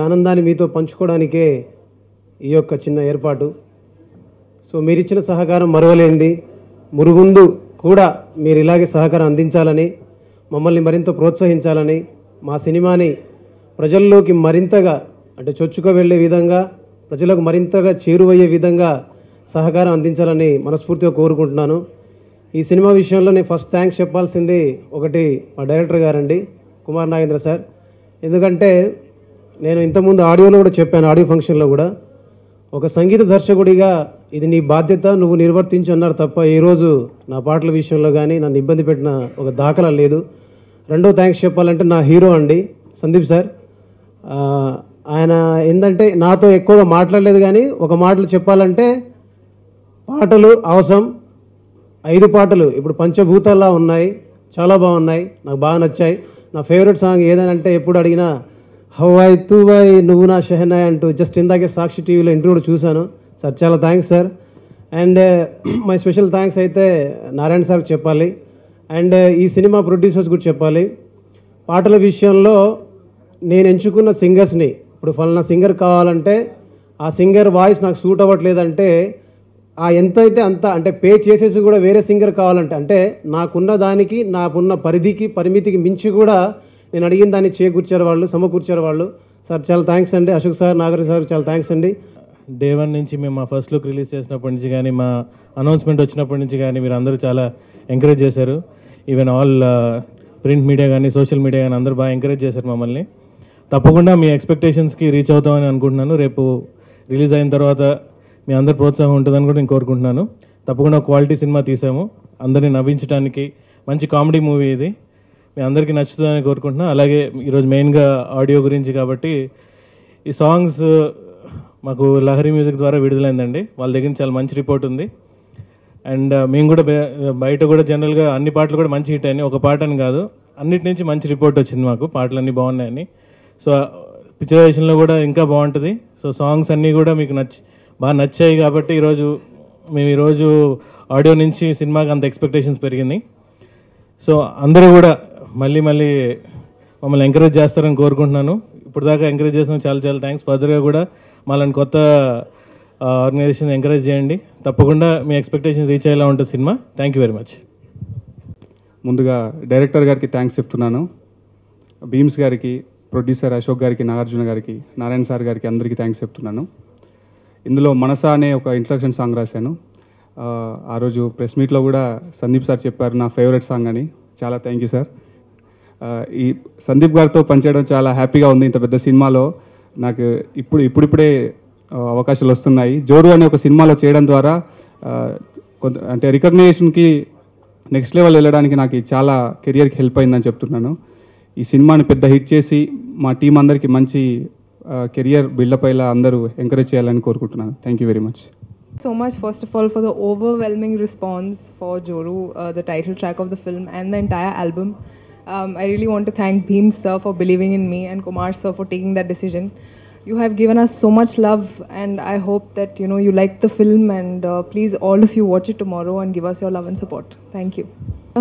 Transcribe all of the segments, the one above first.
ఆనందాన్ని మీతో పంచుకోవడానికే ఈ యొక్క చిన్న ఏర్పాటు. సో మీరిచ్చిన సహకారం మరువలేనిది. మురుగుందు కూడా మీరు ఇలాగే సహకారం అందించాలని, మమ్మల్ని మరింత ప్రోత్సహించాలని, మా సినిమాని ప్రజల్లోకి మరింతగా అంటే చొచ్చుకు వెళ్ళే విధంగా, ప్రజలకు మరింతగా చేరువయ్యే విధంగా సహకారం అందించాలని మనస్ఫూర్తిగా కోరుకుంటున్నాను. ఈ సినిమా విషయంలో నేను ఫస్ట్ థ్యాంక్స్ చెప్పాల్సింది ఒకటి మా డైరెక్టర్ గారండి, కుమార్ నాగేంద్ర సార్. ఎందుకంటే నేను ఇంతకుముందు ఆడియోలో కూడా చెప్పాను, ఆడియో ఫంక్షన్లో కూడా, ఒక సంగీత దర్శకుడిగా ఇది నీ బాధ్యత, నువ్వు నిర్వర్తించు అన్నారు తప్ప ఈరోజు నా పాటల విషయంలో కానీ నన్ను ఇబ్బంది పెట్టిన ఒక దాఖలా లేదు. రెండో థ్యాంక్స్ చెప్పాలంటే నా హీరో అండి, సందీప్ సార్. ఆయన ఏంటంటే నాతో ఎక్కువగా మాట్లాడలేదు, కానీ ఒక మాటలు చెప్పాలంటే పాటలు అవసరం. 5 పాటలు ఇప్పుడు పంచభూతాల్లా ఉన్నాయి, చాలా బాగున్నాయి, నాకు బాగా నచ్చాయి. నా ఫేవరెట్ సాంగ్ ఏదనంటే ఎప్పుడు అడిగినా హవాయ్ తూవాయ్ నువ్వు నా షెహనాయ్ అంటూ జస్ట్ ఇందాకే సాక్షి టీవీలో ఇంటర్వ్యూ చూశాను సార్. చాలా thanks sir. And my special thanks అయితే నారాయణ సార్కి చెప్పాలి. అండ్ ఈ సినిమా ప్రొడ్యూసర్స్ కూడా చెప్పాలి. పాటల విషయంలో నేను ఎంచుకున్న సింగర్స్ని, ఇప్పుడు ఫలానా సింగర్ కావాలంటే ఆ సింగర్ వాయిస్ నాకు సూట్ అవ్వట్లేదంటే ఆ ఎంత అయితే అంత అంటే పే చేసేసి కూడా వేరే సింగర్ కావాలంటే, అంటే నాకున్న దానికి నాకున్న పరిమితికి మించి కూడా నేను అడిగిన దాన్ని చేకూర్చారు వాళ్ళు, సమకూర్చారు వాళ్ళు. సార్ చాలా థ్యాంక్స్ అండి. అశోక్ సార్, నాగరాజ్ సార్ చాలా థ్యాంక్స్ అండి. డే 1 నుంచి మేము మా ఫస్ట్ లుక్ రిలీజ్ చేసినప్పటి నుంచి కానీ, మా అనౌన్స్మెంట్ వచ్చినప్పటి నుంచి కానీ మీరు అందరూ చాలా ఎంకరేజ్ చేశారు. ఈవెన్ ఆల్ ప్రింట్ మీడియా కానీ సోషల్ మీడియా కానీ అందరూ బాగా ఎంకరేజ్ చేశారు మమ్మల్ని. తప్పకుండా మీ ఎక్స్పెక్టేషన్స్కి రీచ్ అవుతామని అనుకుంటున్నాను. రేపు రిలీజ్ అయిన తర్వాత మీ అందరి ప్రోత్సాహం ఉంటుందని కూడా నేను కోరుకుంటున్నాను. తప్పకుండా క్వాలిటీ సినిమా తీసాము, అందరినీ నవ్వించడానికి మంచి కామెడీ మూవీ ఇది. మీ అందరికీ నచ్చుతుందని కోరుకుంటున్నాను. అలాగే ఈరోజు మెయిన్గా ఆడియో గురించి కాబట్టి ఈ సాంగ్స్ మాకు లహరి మ్యూజిక్ ద్వారా విడుదలైందండి. వాళ్ళ దగ్గర నుంచి చాలా మంచి రిపోర్ట్ ఉంది. అండ్ మేము కూడా బయట కూడా జనరల్గా అన్ని పాటలు కూడా మంచి హిట్ అయినాయి, ఒక పాట అని కాదు, అన్నిటి నుంచి మంచి రిపోర్ట్ వచ్చింది మాకు, పాటలు అన్నీ బాగున్నాయని. సో పిక్చరైజేషన్లో కూడా ఇంకా బాగుంటుంది. సో సాంగ్స్ అన్నీ కూడా మీకు బాగా నచ్చాయి కాబట్టి ఈరోజు ఆడియో నుంచి సినిమాకి అంత ఎక్స్పెక్టేషన్స్ పెరిగింది. సో అందరూ కూడా మళ్ళీ మమ్మల్ని ఎంకరేజ్ చేస్తారని కోరుకుంటున్నాను. ఇప్పుడు దాకా ఎంకరేజ్ చేసిన చాలా థ్యాంక్స్. ఫర్దర్గా కూడా మళ్ళీ కొత్త ఆర్గనైజేషన్ ఎంకరేజ్ చేయండి. తప్పకుండా మీ ఎక్స్పెక్టేషన్ రీచ్ అయ్యేలా ఉంటుంది cinema. Thank you very much. ముందుగా డైరెక్టర్ గారికి థ్యాంక్స్ చెప్తున్నాను. భీమ్స్ గారికి, ప్రొడ్యూసర్ అశోక్ గారికి, నాగార్జున గారికి, నారాయణ సార్ గారికి అందరికీ థ్యాంక్స్ చెప్తున్నాను. ఇందులో మనసా అనే ఒక ఇంట్రడక్షన్ సాంగ్ రాశాను. ఆ రోజు ప్రెస్ మీట్లో కూడా సందీప్ సార్ చెప్పారు నా ఫేవరెట్ సాంగ్ అని. చాలా థ్యాంక్ యూ సార్. ఈ సందీప్ గారితో పనిచేయడం చాలా హ్యాపీగా ఉంది. ఇంత పెద్ద సినిమాలో నాకు ఇప్పుడిప్పుడే అవకాశాలు వస్తున్నాయి. జోరు అనే ఒక సినిమాలో చేయడం ద్వారా కొంత అంటే రికగ్నైజేషన్కి నెక్స్ట్ లెవెల్ వెళ్ళడానికి నాకు చాలా కెరియర్కి హెల్ప్ అయిందని చెప్తున్నాను. ఈ సినిమాని పెద్ద హిట్ చేసి మా టీం అందరికీ మంచి కెరియర్ బిల్డప్ అయ్యేలా అందరూ ఎంకరేజ్ చేయాలని కోరుకుంటున్నాను. Thank you very much. So much, first of all, for the overwhelming response for Joru, the title track of the film and the entire album. I really want to thank Bheem sir for believing in me and Kumar sir for taking that decision. You have given us so much love, and I hope that you like the film, and please all of you watch it tomorrow and give us your love and support. Thank you.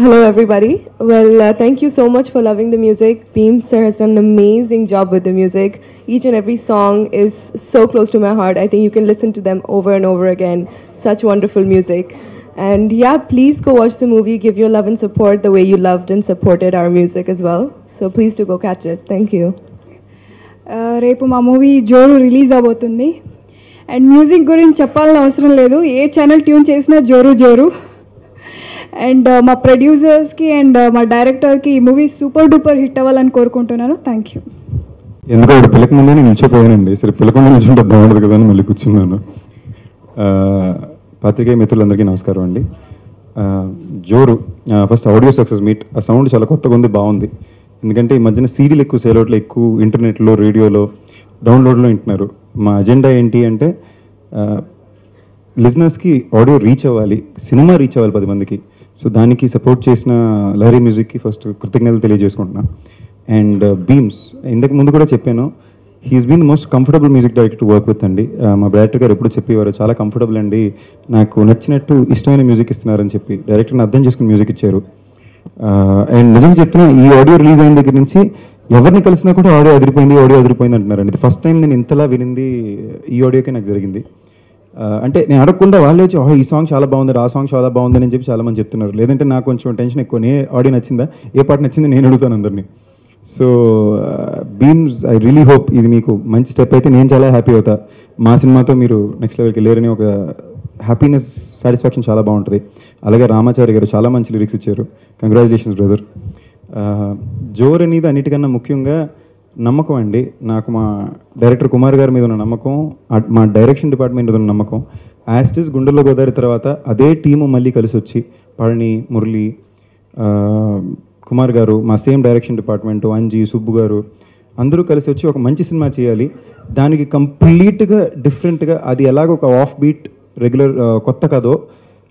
Hello everybody. Well, thank you so much for loving the music. Bheem sir has done an amazing job with the music. Each and every song is so close to my heart. I think you can listen to them over and over again. Such wonderful music. And yeah, please go watch the movie. Give your love and support the way you loved and supported our music as well. So please do go catch it. Thank you. రేపు మా movie జోరు release అవబోతుంది. And music గురించి చెప్పాలని అవసరం లేదు, ఏ channel tune చేసినా జోరు. అండ్ మా ప్రొడ్యూసర్స్కి అండ్ మా డైరెక్టర్కి ఈ మూవీ సూపర్ డూపర్ హిట్ అవ్వాలని కోరుకుంటున్నాను. Thank you. ఎందుకో ఇప్పుడు పిల్లక ముందే నేను నిలిచిపోయానండి. సరే పిల్లకుండా నిల్చుంటే బాగుండదు కదా అని మళ్ళీ కూర్చున్నాను. పాత్రికేయ మిత్రులందరికీ నమస్కారం అండి. జోరు ఫస్ట్ ఆడియో సక్సెస్ మీట్. ఆ సౌండ్ చాలా కొత్తగా ఉంది, బాగుంది. ఎందుకంటే ఈ మధ్యన సీడీలు ఎక్కువ సేల్ అవుట్లు, ఎక్కువ ఇంటర్నెట్లో, రేడియోలో, డౌన్లోడ్లో వింటున్నారు. మా అజెండా ఏంటి అంటే లిజనర్స్కి ఆడియో రీచ్ అవ్వాలి, సినిమా రీచ్ అవ్వాలి 10 మందికి. సో దానికి సపోర్ట్ చేసిన లహరి మ్యూజిక్కి ఫస్ట్ కృతజ్ఞతలు తెలియజేసుకుంటున్నాను. అండ్ బీమ్స్, ఇంతకు ముందు కూడా చెప్పాను, he's been the most comfortable music director to work with అండి. మా డైరెక్టర్ గారు ఎప్పుడు చెప్పేవారు, చాలా కంఫర్టబుల్ అండి, నాకు నచ్చినట్టు ఇష్టమైన మ్యూజిక్ ఇస్తున్నారని చెప్పి డైరెక్టర్ని అర్థం చేసుకుని మ్యూజిక్ ఇచ్చారు. అండ్ నిజంగా చెప్తున్నా, ఈ ఆడియో రిలీజ్ అయిన దగ్గర నుంచి ఎవరిని కలిసినా కూడా ఆడియో అదిరిపోయింది అంటున్నారండి. ఇది ఫస్ట్ టైం నేను ఇంతలా వినింది ఈ ఆడియోకే నాకు జరిగింది. అంటే నేను అడగకుండా వాళ్ళే వచ్చి ఈ సాంగ్ చాలా బాగుంది, ఆ సాంగ్ చాలా బాగుందని చెప్పి చాలా మంది చెప్తున్నారు. లేదంటే నాకు కొంచెం టెన్షన్ ఎక్కువ, ఆడియో నచ్చిందా, ఏ పాట నచ్చింది నేను అడుగుతాను అందరినీ. So Bheems, I really hope ఇది మీకు మంచి స్టెప్ అయితే నేను చాలా హ్యాపీ అవుతా. మా సినిమాతో మీరు నెక్స్ట్ లెవెల్కి వెళ్ళారని ఒక హ్యాపీనెస్, సాటిస్ఫాక్షన్ చాలా బాగుంటుంది. అలాగే రామాచారి గారు చాలా మంచి లిరిక్స్ ఇచ్చారు. Congratulations brother. జోర్ అనేది అన్నిటికన్నా ముఖ్యంగా నమ్మకం అండి. నాకు మా డైరెక్టర్ కుమార్ గారి మీద ఉన్న నమ్మకం, మా డైరెక్షన్ డిపార్ట్మెంట్ మీద ఉన్న నమ్మకం. యాస్టిస్ గుండెల్లో గోదావరి తర్వాత అదే టీము మళ్ళీ కలిసి వచ్చి పళని, మురళి, కుమార్ గారు, మా same direction department, Anji, Subbu గారు అందరూ కలిసి వచ్చి ఒక మంచి సినిమా చేయాలి. దానికి కంప్లీట్గా డిఫరెంట్గా, అది ఎలాగ ఒక ఆఫ్ బీట్ రెగ్యులర్ కొత్త కథో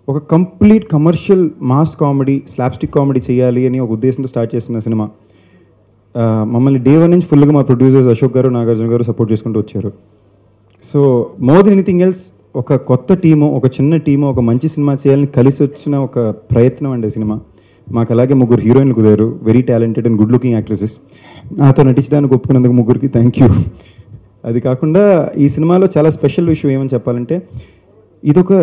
ఒక complete commercial mass comedy, slapstick comedy చేయాలి అని ఒక ఉద్దేశంతో స్టార్ట్ చేసిన సినిమా. మమ్మల్ని డే వన్ నుంచి ఫుల్గా మా ప్రొడ్యూసర్స్ అశోక్ గారు, నాగార్జున గారు సపోర్ట్ చేసుకుంటూ వచ్చారు. So more than anything else, ఒక కొత్త టీము, ఒక చిన్న టీము ఒక మంచి సినిమా చేయాలని కలిసి వచ్చిన ఒక ప్రయత్నం అండి సినిమా. మాకు అలాగే 3 హీరోయిన్లు కుదిరారు, very talented and good looking actresses. నాతో నటించడానికి ఒప్పుకున్నందుకు 3కి థ్యాంక్ యూ. అది కాకుండా ఈ సినిమాలో చాలా స్పెషల్ విషయం ఏమని చెప్పాలంటే, ఇదొక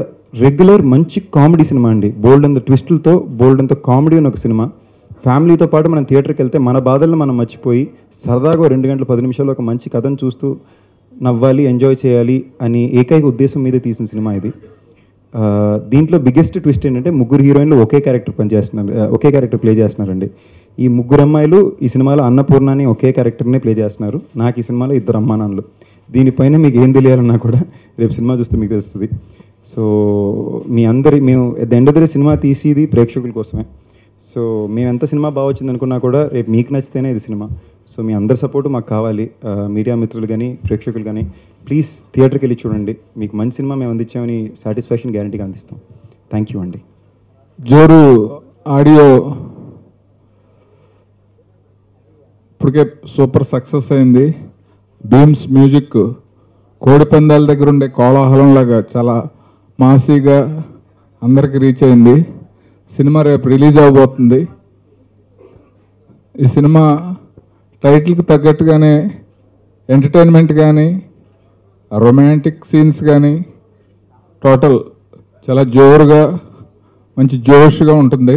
రెగ్యులర్ మంచి కామెడీ సినిమా అండి. బోల్డ్ అంత ట్విస్టులతో, బోల్డ్ అంత కామెడీ ఉన్న ఒక సినిమా. ఫ్యామిలీతో పాటు మనం థియేటర్కి వెళ్తే మన బాధలను మనం మర్చిపోయి సరదాగా 2 గంటల 10 నిమిషాలు ఒక మంచి కథను చూస్తూ నవ్వాలి, ఎంజాయ్ చేయాలి అని ఏకైక ఉద్దేశం మీద తీసిన సినిమా ఇది. దీంట్లో బిగ్గెస్ట్ ట్విస్ట్ ఏంటంటే 3 హీరోయిన్లు ఒకే క్యారెక్టర్ ప్లే చేస్తున్నారండి. ఈ 3 అమ్మాయిలు ఈ సినిమాలో అన్నపూర్ణని ఒకే క్యారెక్టర్నే ప్లే చేస్తున్నారు. నాకు ఈ సినిమాలో 2 అమ్మానాన్నలు. దీనిపైన మీకు ఏం తెలియాలన్నా కూడా రేపు సినిమా చూస్తే మీకు తెలుస్తుంది. సో మేము at the end of the day cinema తీసేది ప్రేక్షకుల కోసమే. సో మేము ఎంత సినిమా బాగా వచ్చింది అనుకున్నా కూడా రేపు మీకు నచ్చితేనే ఇది సినిమా. సో మీ అందరి సపోర్టు మాకు కావాలి. మీడియా మిత్రులు కానీ ప్రేక్షకులు కానీ ప్లీజ్ థియేటర్కి వెళ్ళి చూడండి. మీకు మంచి సినిమా మేము అందించామని సాటిస్ఫాక్షన్ గ్యారంటీగా అందిస్తాం. థ్యాంక్ యూ అండి. జోరు ఆడియో ఇప్పటికే సూపర్ సక్సెస్ అయింది. బీమ్స్ మ్యూజిక్ కోడిపందాల దగ్గర ఉండే కోలాహలంలాగా చాలా మాసీగా అందరికి రీచ్ అయింది. సినిమా రేపు రిలీజ్ అవబోతుంది. ఈ సినిమా టైటిల్కి తగ్గట్టుగానే ఎంటర్టైన్మెంట్ కానీ, రొమాంటిక్ సీన్స్ కానీ టోటల్ చాలా జోరుగా, మంచి జోష్గా ఉంటుంది.